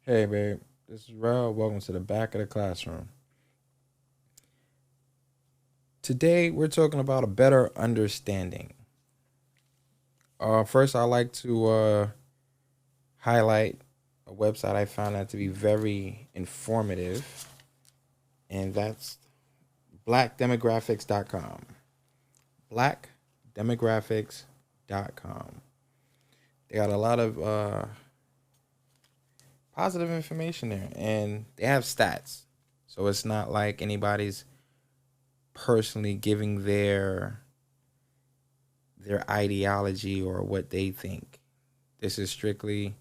Hey, babe. This is Rel. Welcome to the back of the classroom. Today, we're talking about a better understanding. First, I like to highlight a website I found that to be very informative, and that's blackdemographics.com. Blackdemographics.com. They got a lot of positive information there, and they have stats. So it's not like anybody's personally giving their ideology or what they think. This is strictly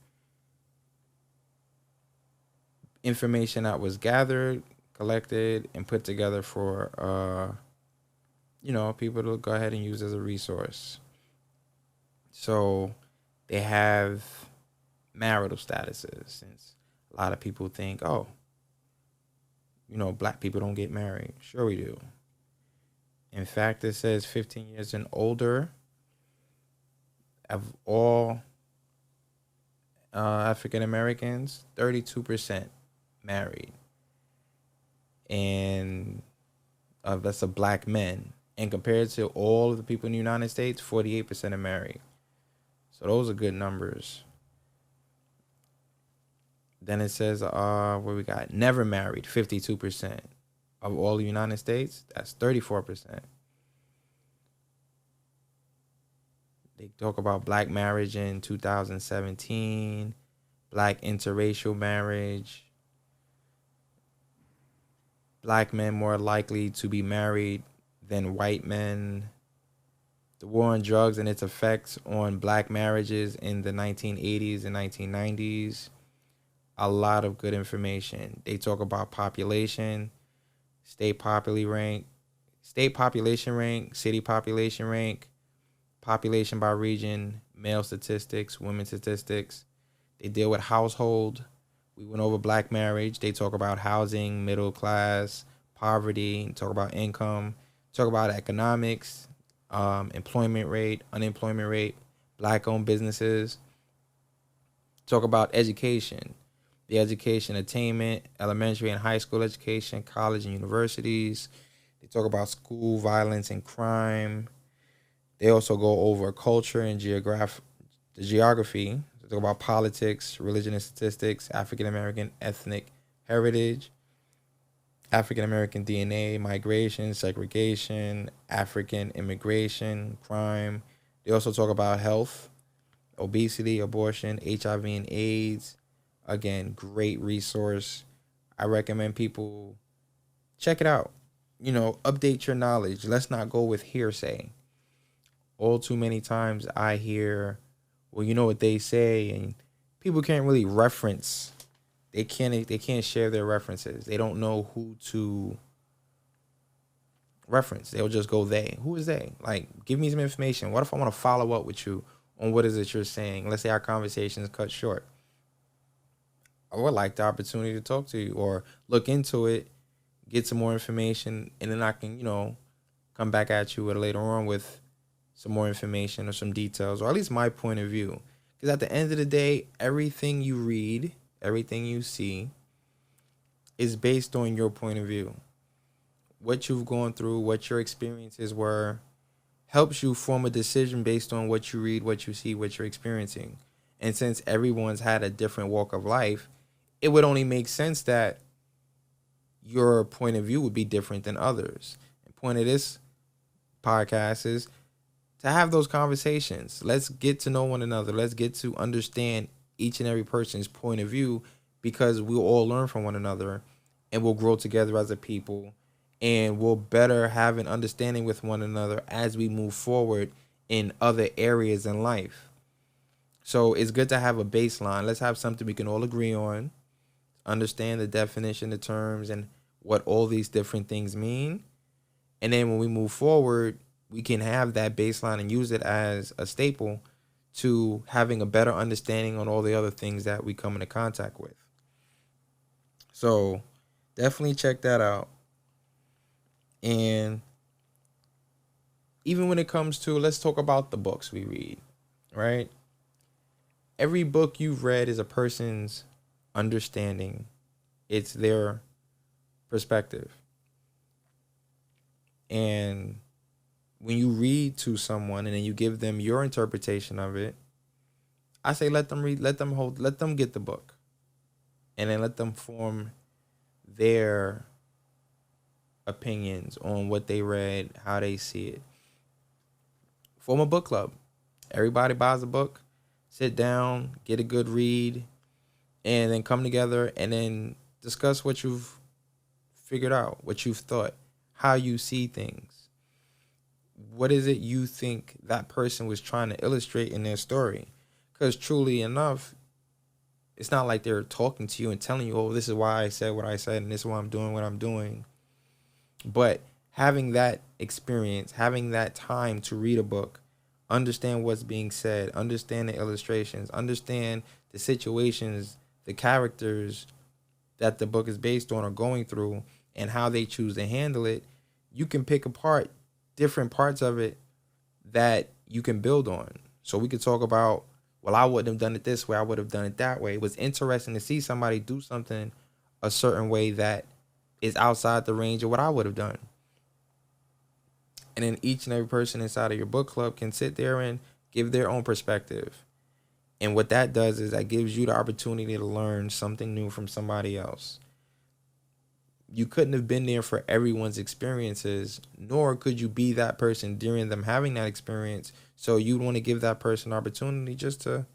information that was gathered, collected, and put together for people to go ahead and use as a resource. So they have marital statuses, since a lot of people think, oh, black people don't get married. Sure we do. In fact, it says 15 years and older of all African Americans, 32% married, and that's of black men. And compared to all of the people in the United States, 48% are married. So those are good numbers. Then it says, what we got? Never married, 52% of all the United States. That's 34%. They talk about black marriage in 2017, black interracial marriage, black men more likely to be married than white men, the war on drugs and its effects on black marriages in the 1980s and 1990s. A lot of good information. They talk about population, state population rank, city population rank, population by region, male statistics, women statistics. They deal with household. We went over black marriage. They talk about housing, middle class, poverty, talk about income, talk about economics, employment rate, unemployment rate, black owned businesses. Talk about education, the education attainment, elementary and high school education, college and universities. They talk about school violence and crime. They also go over culture and the geography. They talk about politics, religion and statistics, African American ethnic heritage, African American DNA, migration, segregation, African immigration, crime. They also talk about health, obesity, abortion, HIV and AIDS. Again, great resource. I recommend people check it out. Update your knowledge. Let's not go with hearsay. All too many times I hear, well, you know what they say, and people can't really reference. They can't share their references. They don't know who to reference. They'll just go they. Who is they? Like, give me some information. What if I want to follow up with you on what is it you're saying? Let's say our conversation is cut short. I would like the opportunity to talk to you or look into it, get some more information, and then I can, come back at you later on with some more information or some details, or at least my point of view. Because at the end of the day, everything you read, everything you see is based on your point of view. What you've gone through, what your experiences were, helps you form a decision based on what you read, what you see, what you're experiencing. And since everyone's had a different walk of life, it would only make sense that your point of view would be different than others. The point of this podcast is to have those conversations. Let's get to know one another. Let's get to understand each and every person's point of view, because we'll all learn from one another and we'll grow together as a people, and we'll better have an understanding with one another as we move forward in other areas in life. So it's good to have a baseline. Let's have something we can all agree on, understand the definition, the terms, and what all these different things mean. And then when we move forward, we can have that baseline and use it as a staple to having a better understanding on all the other things that we come into contact with. So definitely check that out. And even when it comes to, let's talk about the books we read, right? Every book you've read is a person's understanding. It's their perspective. And when you read to someone and then you give them your interpretation of it, I say let them read, let them get the book, and then let them form their opinions on what they read, how they see it. Form a book club. Everybody buys a book, sit down, get a good read, and then come together and then discuss what you've figured out, what you've thought, how you see things. What is it you think that person was trying to illustrate in their story? Because truly enough, it's not like they're talking to you and telling you, oh, this is why I said what I said and this is why I'm doing what I'm doing. But having that experience, having that time to read a book, understand what's being said, understand the illustrations, understand the situations, the characters that the book is based on or going through, and how they choose to handle it, you can pick apart different parts of it that you can build on. So we could talk about, well, I wouldn't have done it this way, I would have done it that way. It was interesting to see somebody do something a certain way that is outside the range of what I would have done. And then each and every person inside of your book club can sit there and give their own perspective. And what that does is that gives you the opportunity to learn something new from somebody else. You couldn't have been there for everyone's experiences, nor could you be that person during them having that experience. So you'd want to give that person an opportunity just to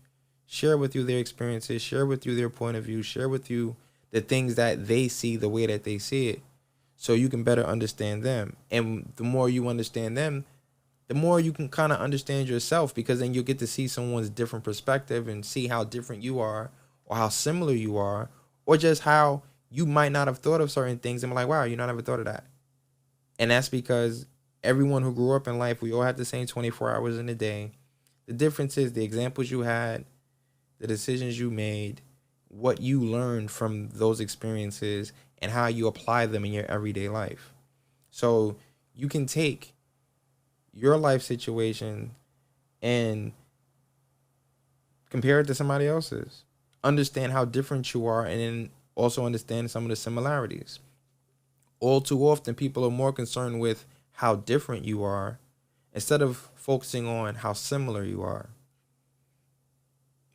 share with you their experiences, share with you their point of view, share with you the things that they see the way that they see it, so you can better understand them. And the more you understand them, the more you can kind of understand yourself, because then you'll get to see someone's different perspective and see how different you are, or how similar you are, or just how you might not have thought of certain things and be like, wow, you never thought of that. And that's because everyone who grew up in life, we all had the same 24 hours in a day. The difference is the examples you had, the decisions you made, what you learned from those experiences, and how you apply them in your everyday life. So you can take your life situation and compare it to somebody else's. Understand how different you are, and then also understand some of the similarities. All too often, people are more concerned with how different you are instead of focusing on how similar you are.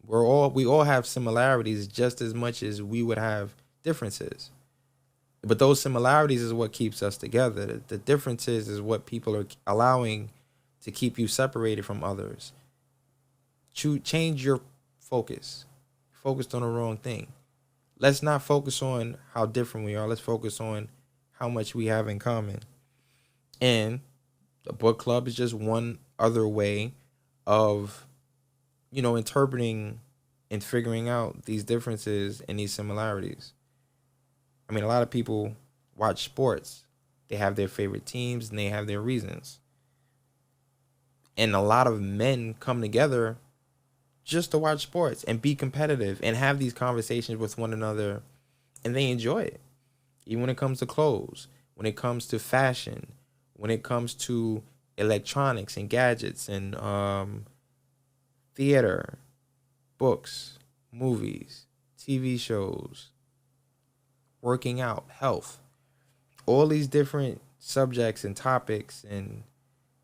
We all have similarities just as much as we would have differences. But those similarities is what keeps us together. The differences is what people are allowing to keep you separated from others. Change your focus. Focused on the wrong thing. Let's not focus on how different we are. Let's focus on how much we have in common. And the book club is just one other way of, interpreting and figuring out these differences and these similarities. I mean, a lot of people watch sports. They have their favorite teams and they have their reasons. And a lot of men come together just to watch sports and be competitive and have these conversations with one another, and they enjoy it. Even when it comes to clothes, when it comes to fashion, when it comes to electronics and gadgets and theater, books, movies, TV shows, working out, health, all these different subjects and topics and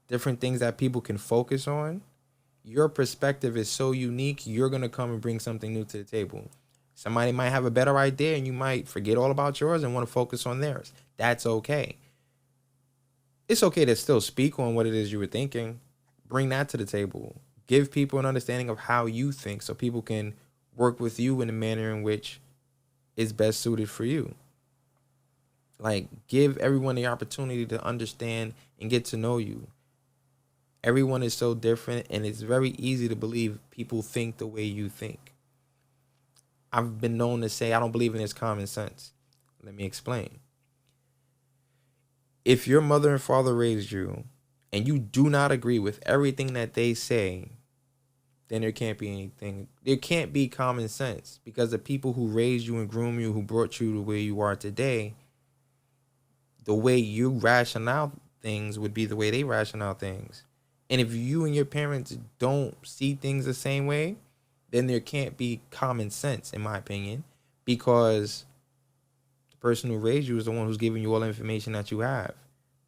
different things that people can focus on. Your perspective is so unique, you're going to come and bring something new to the table. Somebody might have a better idea and you might forget all about yours and want to focus on theirs. That's okay. It's okay to still speak on what it is you were thinking. Bring that to the table. Give people an understanding of how you think so people can work with you in a manner in which is best suited for you. Like, give everyone the opportunity to understand and get to know you. Everyone is so different, and it's very easy to believe people think the way you think. I've been known to say I don't believe in this common sense. Let me explain. If your mother and father raised you and you do not agree with everything that they say, then there can't be anything. There can't be common sense, because the people who raised you and groomed you, who brought you to where you are today, the way you ration out things would be the way they ration out things. And if you and your parents don't see things the same way, then there can't be common sense, in my opinion, because the person who raised you is the one who's giving you all the information that you have.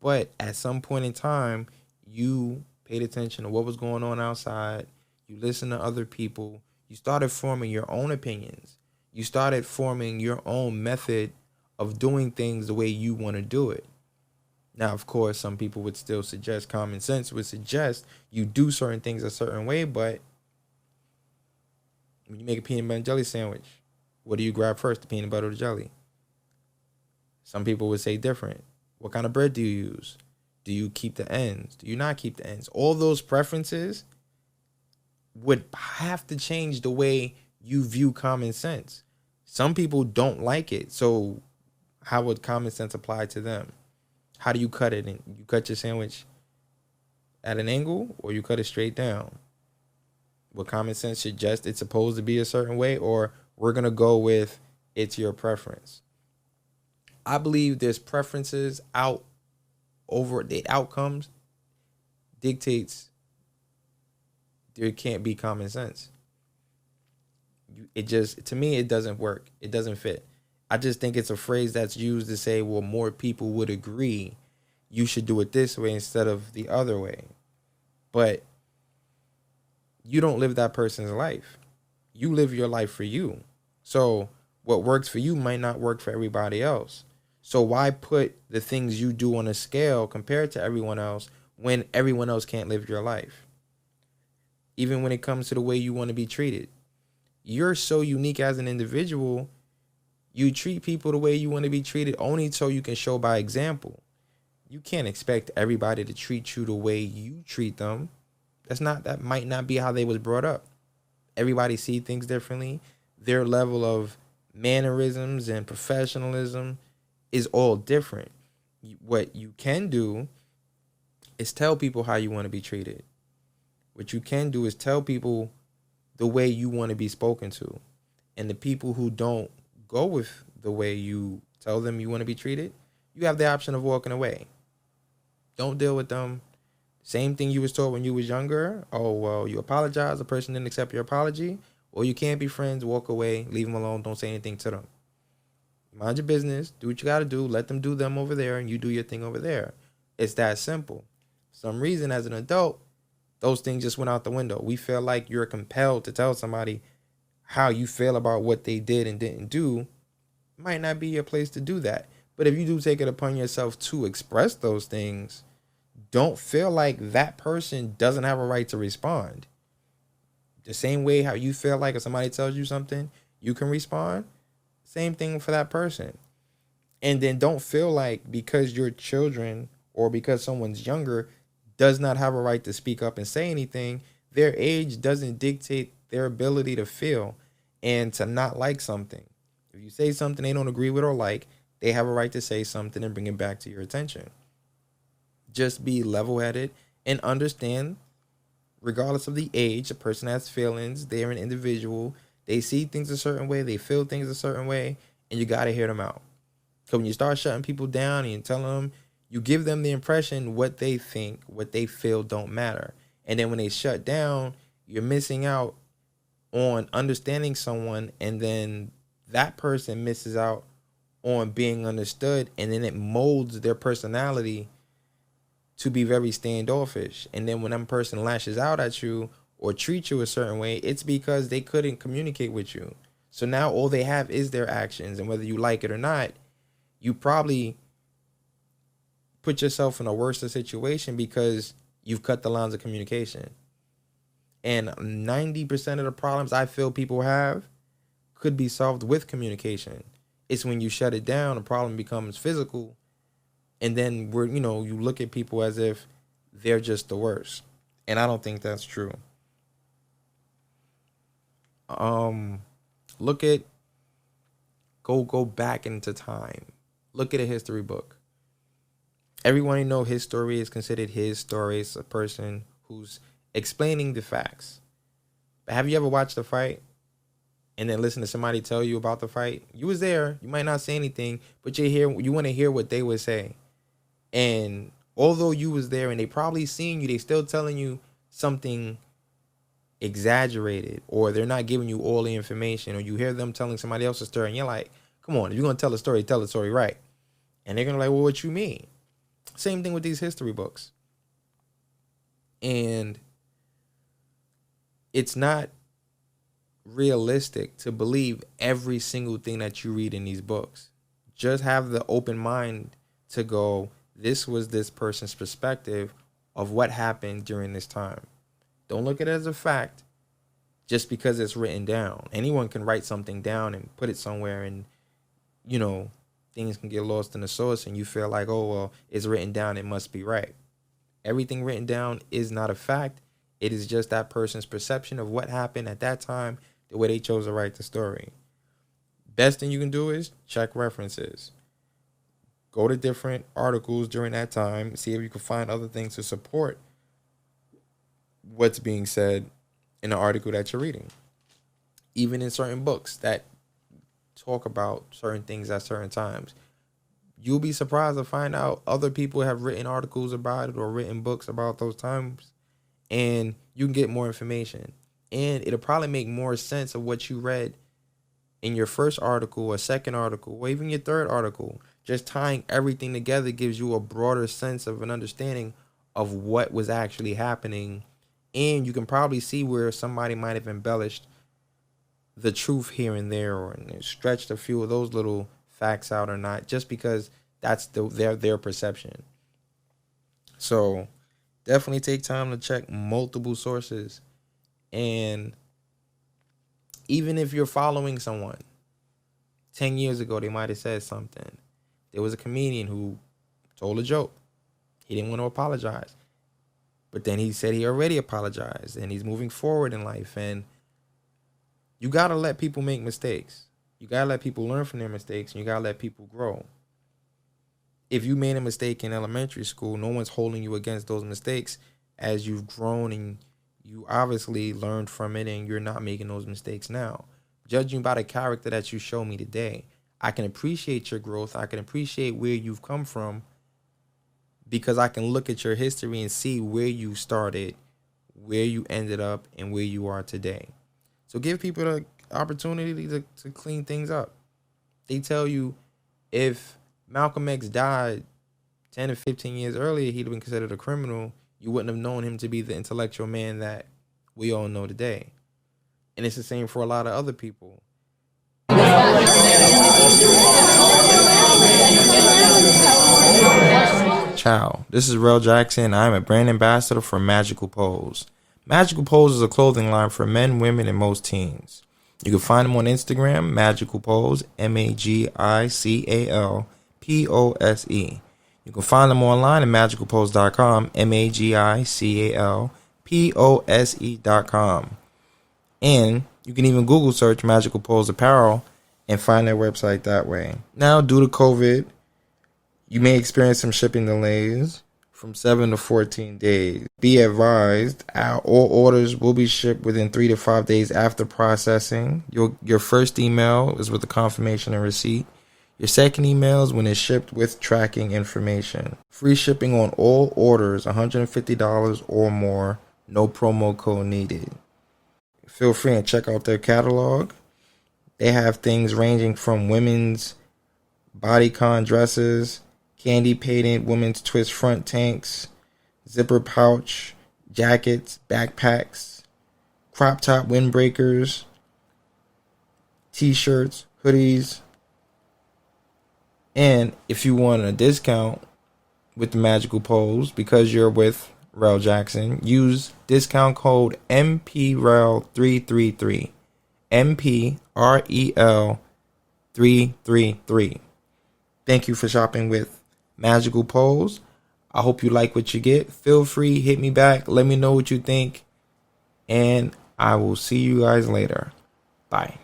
But at some point in time, you paid attention to what was going on outside. You listened to other people. You started forming your own opinions. You started forming your own method of doing things the way you want to do it. Now, of course, some people would still suggest, common sense would suggest you do certain things a certain way, but when you make a peanut butter and jelly sandwich, what do you grab first, the peanut butter or the jelly? Some people would say different. What kind of bread do you use? Do you keep the ends? Do you not keep the ends? All those preferences would have to change the way you view common sense. Some people don't like it, so how would common sense apply to them? How do you cut it? And you cut your sandwich at an angle, or you cut it straight down? What common sense suggests it's supposed to be a certain way, or we're gonna go with it's your preference. I believe there's preferences out over the outcomes dictates there can't be common sense. It just, to me, it doesn't work. It doesn't fit. I just think it's a phrase that's used to say, well, more people would agree you should do it this way instead of the other way. But you don't live that person's life. You live your life for you. So what works for you might not work for everybody else. So why put the things you do on a scale compared to everyone else when everyone else can't live your life? Even when it comes to the way you want to be treated. You're so unique as an individual. You treat people the way you want to be treated only so you can show by example. You can't expect everybody to treat you the way you treat them. That might not be how they was brought up. Everybody see things differently. Their level of mannerisms and professionalism is all different. What you can do is tell people how you want to be treated. What you can do is tell people the way you want to be spoken to. And the people who don't go with the way you tell them you want to be treated, you have the option of walking away. Don't deal with them. Same thing you was told when you was younger. Oh, well, you apologize. The person didn't accept your apology. Or you can't be friends. Walk away. Leave them alone. Don't say anything to them. Mind your business. Do what you got to do. Let them do them over there, and you do your thing over there. It's that simple. For some reason, as an adult, those things just went out the window. We feel like you're compelled to tell somebody how you feel about what they did and didn't do. It might not be your place to do that. But if you do take it upon yourself to express those things, don't feel like that person doesn't have a right to respond. The same way how you feel like if somebody tells you something, you can respond. Same thing for that person. And then don't feel like because you're children or because someone's younger does not have a right to speak up and say anything. Their age doesn't dictate their ability to feel and to not like something. If you say something they don't agree with or like, they have a right to say something and bring it back to your attention. Just be level-headed and understand, regardless of the age, a person has feelings. They're an individual. They see things a certain way. They feel things a certain way, and you got to hear them out. So when you start shutting people down and you tell them, you give them the impression what they think, what they feel don't matter. And then when they shut down, you're missing out on understanding someone, and then that person misses out on being understood, and then it molds their personality to be very standoffish. And then when that person lashes out at you or treats you a certain way, it's because they couldn't communicate with you. So now all they have is their actions, and whether you like it or not, you probably put yourself in a worse situation because you've cut the lines of communication. And 90% of the problems I feel people have could be solved with communication. It's when you shut it down, the problem becomes physical. And then you look at people as if they're just the worst. And I don't think that's true. Go back into time. Look at a history book. Everyone you know, his story is considered his story. It's a person who's explaining the facts. But have you ever watched a fight and then listen to somebody tell you about the fight? You was there. You might not say anything, but you want to hear what they would say. And although you was there and they probably seen you, they still telling you something exaggerated, or they're not giving you all the information, or you hear them telling somebody else's story and you're like, come on, if you're going to tell the story right. And they're going to be like, well, what you mean? Same thing with these history books. And it's not realistic to believe every single thing that you read in these books. Just have the open mind to go, this was this person's perspective of what happened during this time. Don't look at it as a fact just because it's written down. Anyone can write something down and put it somewhere, and, you know, things can get lost in the source and you feel like, oh, well, it's written down, it must be right. Everything written down is not a fact. It is just that person's perception of what happened at that time, the way they chose to write the story. Best thing you can do is check references. Go to different articles during that time, see if you can find other things to support what's being said in the article that you're reading. Even in certain books that talk about certain things at certain times, you'll be surprised to find out other people have written articles about it or written books about those times, and you can get more information. And it'll probably make more sense of what you read in your first article or second article or even your third article. Just tying everything together gives you a broader sense of an understanding of what was actually happening. And you can probably see where somebody might have embellished the truth here and there, or stretched a few of those little facts out or not, just because that's their perception. So definitely take time to check multiple sources. And even if you're following someone, 10 years ago, they might have said something. There was a comedian who told a joke. He didn't want to apologize. But then he said he already apologized and he's moving forward in life. And you got to let people make mistakes. You got to let people learn from their mistakes, and you got to let people grow. If you made a mistake in elementary school, no one's holding you against those mistakes as you've grown, and you obviously learned from it and you're not making those mistakes now. Judging by the character that you show me today, I can appreciate your growth. I can appreciate where you've come from, because I can look at your history and see where you started, where you ended up, and where you are today. So give people the opportunity to clean things up. They tell you if Malcolm X died 10 or 15 years earlier, he'd have been considered a criminal. You wouldn't have known him to be the intellectual man that we all know today. And it's the same for a lot of other people. Ciao, this is Rel Jackson. I'm a brand ambassador for Magical Pose. Magical Pose is a clothing line for men, women, and most teens. You can find them on Instagram, Magical Pose, MAGICALPOSE. You can find them online at magicalpose.com, MAGICALPOSE.com. And you can even Google search Magical Pose Apparel and find their website that way. Now, due to COVID, you may experience some shipping delays from 7 to 14 days. Be advised, all orders will be shipped within 3 to 5 days after processing. Your first email is with the confirmation and receipt. Your second email is when it's shipped with tracking information. Free shipping on all orders, $150 or more. No promo code needed. Feel free and check out their catalog. They have things ranging from women's bodycon dresses, candy painted women's twist front tanks, zipper pouch, jackets, backpacks, crop top windbreakers, t-shirts, hoodies. And if you want a discount with the Magical Pose, because you're with Rel Jackson, use discount code MPREL333. MPREL333. Thank you for shopping with Magical Pose. I hope you like what you get. Feel free, hit me back. Let me know what you think. And I will see you guys later. Bye.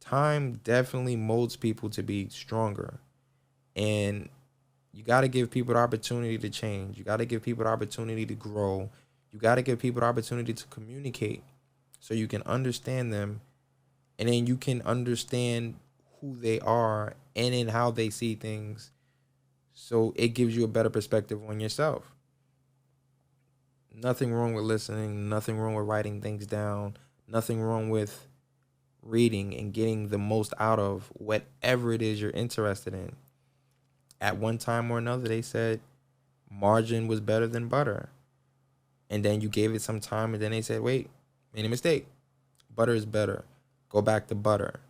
Time definitely molds people to be stronger. And you got to give people the opportunity to change. You got to give people the opportunity to grow. You got to give people the opportunity to communicate so you can understand them And then you can understand who they are and in how they see things. So it gives you a better perspective on yourself. Nothing wrong with listening, nothing wrong with writing things down, nothing wrong with reading and getting the most out of whatever it is you're interested in. At one time or another, they said margarine was better than butter. And then you gave it some time, and then they said, wait, made a mistake. Butter is better. Go back to butter.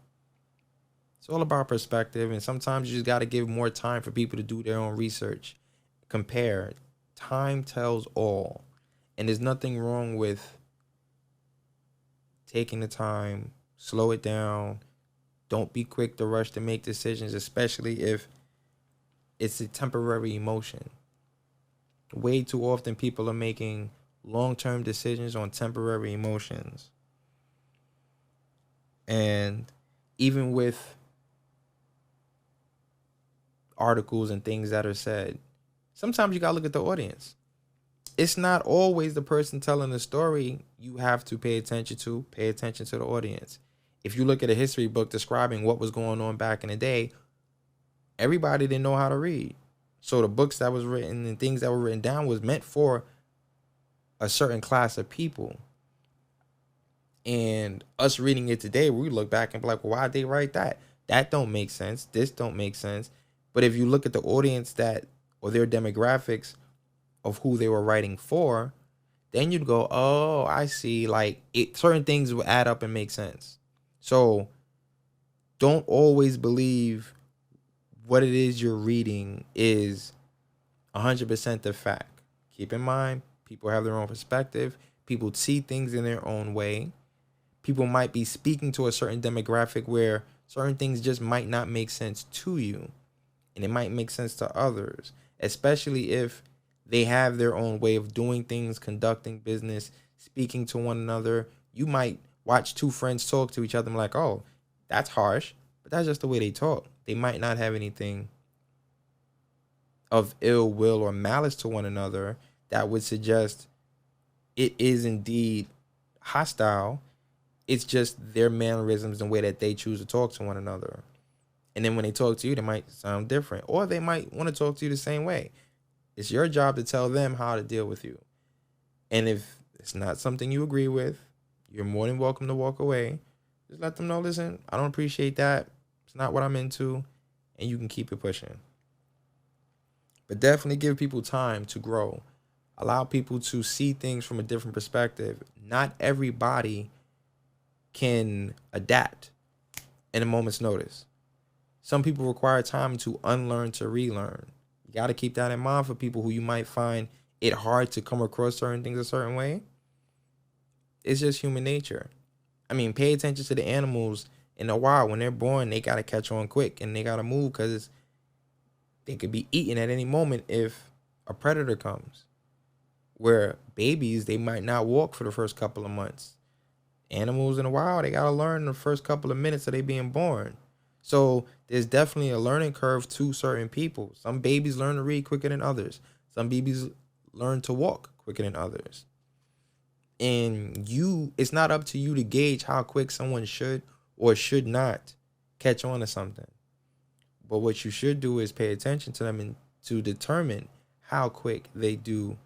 It's all about perspective, and sometimes you just got to give more time for people to do their own research. Compare. Time tells all. And there's nothing wrong with taking the time, slow it down. Don't be quick to rush to make decisions, especially if it's a temporary emotion. Way too often people are making long-term decisions on temporary emotions. And even with articles and things that are said, sometimes you gotta look at the audience. It's not always the person telling the story you have to pay attention to. Pay attention to the audience. If you look at a history book describing what was going on back in the day, everybody didn't know how to read. So the books that was written and things that were written down was meant for a certain class of people. And us reading it today, we look back and be like, well, why'd they write that? That don't make sense. This don't make sense. But if you look at the audience that, or their demographics of who they were writing for, then you'd go, oh, I see. Like certain things will add up and make sense. So don't always believe what it is you're reading is 100% the fact. Keep in mind, people have their own perspective. People see things in their own way. People might be speaking to a certain demographic where certain things just might not make sense to you, and it might make sense to others, especially if they have their own way of doing things, conducting business, speaking to one another. You might watch two friends talk to each other and be like, oh, that's harsh, but that's just the way they talk. They might not have anything of ill will or malice to one another that would suggest it is indeed hostile. It's just their mannerisms and the way that they choose to talk to one another. And then when they talk to you, they might sound different, or they might want to talk to you the same way. It's your job to tell them how to deal with you. And if it's not something you agree with, you're more than welcome to walk away. Just let them know, listen, I don't appreciate that. It's not what I'm into. And you can keep it pushing. But definitely give people time to grow. Allow people to see things from a different perspective. Not everybody can adapt in a moment's notice. Some people require time to unlearn to relearn. You got to keep that in mind for people who you might find it hard to come across certain things a certain way. It's just human nature. I mean, pay attention to the animals in the wild. When they're born, they got to catch on quick and they got to move because they could be eaten at any moment if a predator comes. Where babies, they might not walk for the first couple of months. Animals in the wild, they got to learn the first couple of minutes of they being born. So there's definitely a learning curve to certain people. Some babies learn to read quicker than others. Some babies learn to walk quicker than others. And it's not up to you to gauge how quick someone should or should not catch on to something. But what you should do is pay attention to them and to determine how quick they do.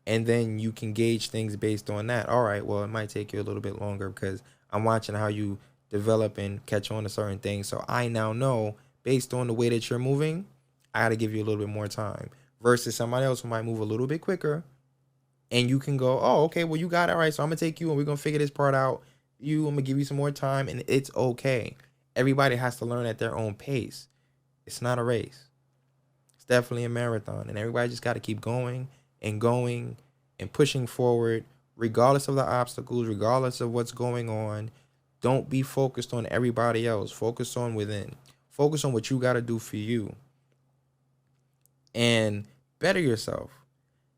And then you can gauge things based on that. All right, well, it might take you a little bit longer because I'm watching how you develop and catch on to certain things. So I now know, based on the way that you're moving, I got to give you a little bit more time. Versus somebody else who might move a little bit quicker. And you can go, oh, okay, well, you got it. All right, so I'm going to take you and we're going to figure this part out. I'm going to give you some more time, and it's okay. Everybody has to learn at their own pace. It's not a race. It's definitely a marathon, and everybody just got to keep going and pushing forward, regardless of the obstacles, regardless of what's going on. Don't be focused on everybody else. Focus on within. Focus on what you got to do for you. And better yourself.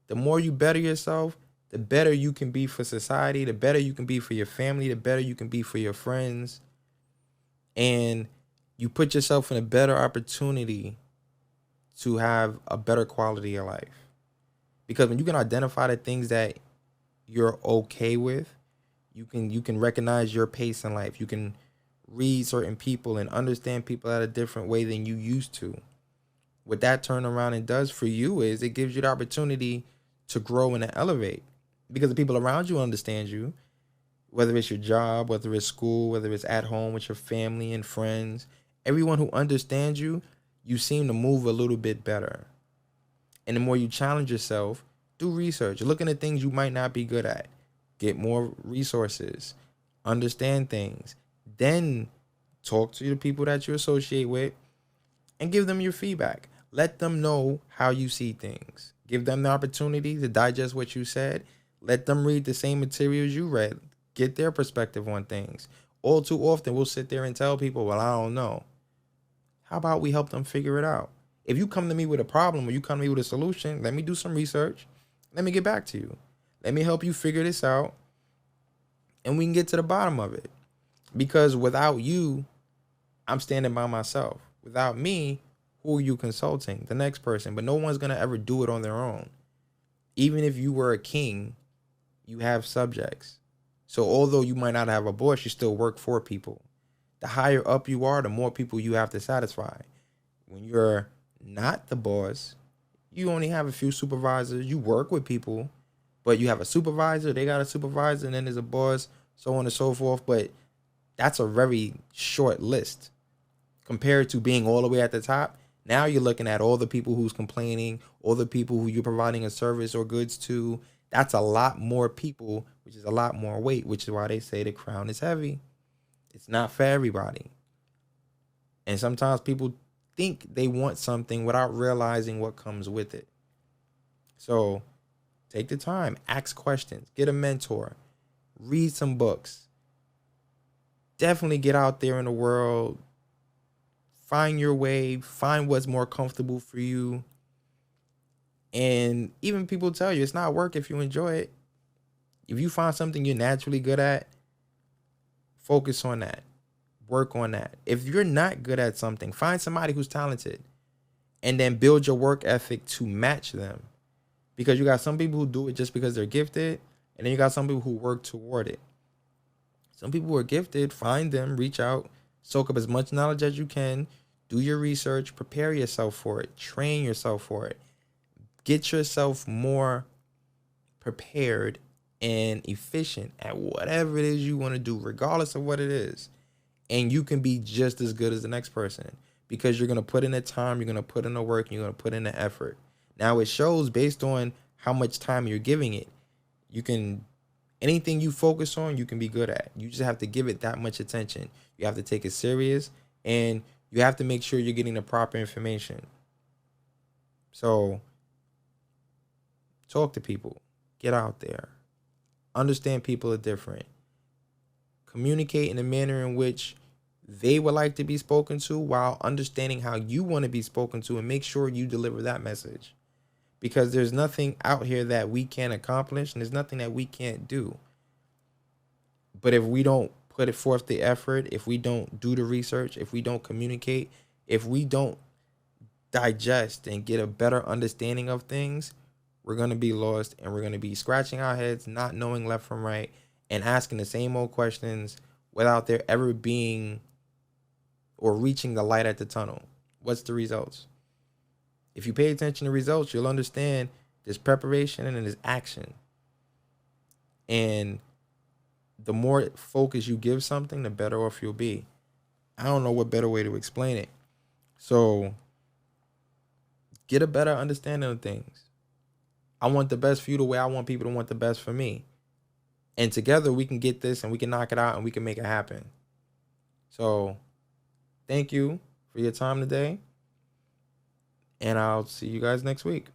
The more you better yourself, the better you can be for society, the better you can be for your family, the better you can be for your friends. And you put yourself in a better opportunity to have a better quality of life. Because when you can identify the things that you're okay with, you can recognize your pace in life. You can read certain people and understand people at a different way than you used to. What that turnaround and does for you is it gives you the opportunity to grow and to elevate, because the people around you understand you, whether it's your job, whether it's school, whether it's at home with your family and friends. Everyone who understands you, you seem to move a little bit better. And the more you challenge yourself, do research, looking at things you might not be good at, get more resources, understand things, then talk to the people that you associate with and give them your feedback. Let them know how you see things. Give them the opportunity to digest what you said. Let them read the same materials you read. Get their perspective on things. All too often, we'll sit there and tell people, well, I don't know. How about we help them figure it out? If you come to me with a problem or you come to me with a solution, let me do some research. Let me get back to you. Let me help you figure this out, and we can get to the bottom of it. Because without you, I'm standing by myself. Without me, who are you consulting? The next person. But no one's going to ever do it on their own. Even if you were a king, you have subjects. So although you might not have a boss, you still work for people. The higher up you are, the more people you have to satisfy. When you're not the boss, you only have a few supervisors. You work with people, but you have a supervisor, they got a supervisor, and then there's a boss, so on and so forth. But that's a very short list compared to being all the way at the top. Now you're looking at all the people who's complaining, all the people who you're providing a service or goods to. That's a lot more people, which is a lot more weight, which is why they say the crown is heavy. It's not for everybody. And sometimes people think they want something without realizing what comes with it. So take the time, ask questions, get a mentor, read some books. Definitely get out there in the world, find your way, find what's more comfortable for you. And even people tell you it's not work if you enjoy it. If you find something you're naturally good at, focus on that. Work on that. If you're not good at something, find somebody who's talented and then build your work ethic to match them. Because you got some people who do it just because they're gifted, and then you got some people who work toward it. Some people who are gifted, find them, reach out, soak up as much knowledge as you can, do your research, prepare yourself for it, train yourself for it. Get yourself more prepared and efficient at whatever it is you want to do, regardless of what it is. And you can be just as good as the next person because you're going to put in the time, you're going to put in the work, and you're going to put in the effort. Now, it shows based on how much time you're giving it. You can, anything you focus on, you can be good at. You just have to give it that much attention. You have to take it serious, and you have to make sure you're getting the proper information. So talk to people. Get out there. Understand people are different. Communicate in a manner in which they would like to be spoken to while understanding how you want to be spoken to, and make sure you deliver that message. Because there's nothing out here that we can't accomplish, and there's nothing that we can't do. But if we don't put it forth the effort, if we don't do the research, if we don't communicate, if we don't digest and get a better understanding of things, we're going to be lost, and we're going to be scratching our heads, not knowing left from right, and asking the same old questions without there ever being or reaching the light at the tunnel. What's the results? If you pay attention to results, you'll understand there's preparation and there's action. And the more focus you give something, the better off you'll be. I don't know what better way to explain it. So get a better understanding of things. I want the best for you the way I want people to want the best for me. And together we can get this and we can knock it out and we can make it happen. So thank you for your time today. And I'll see you guys next week.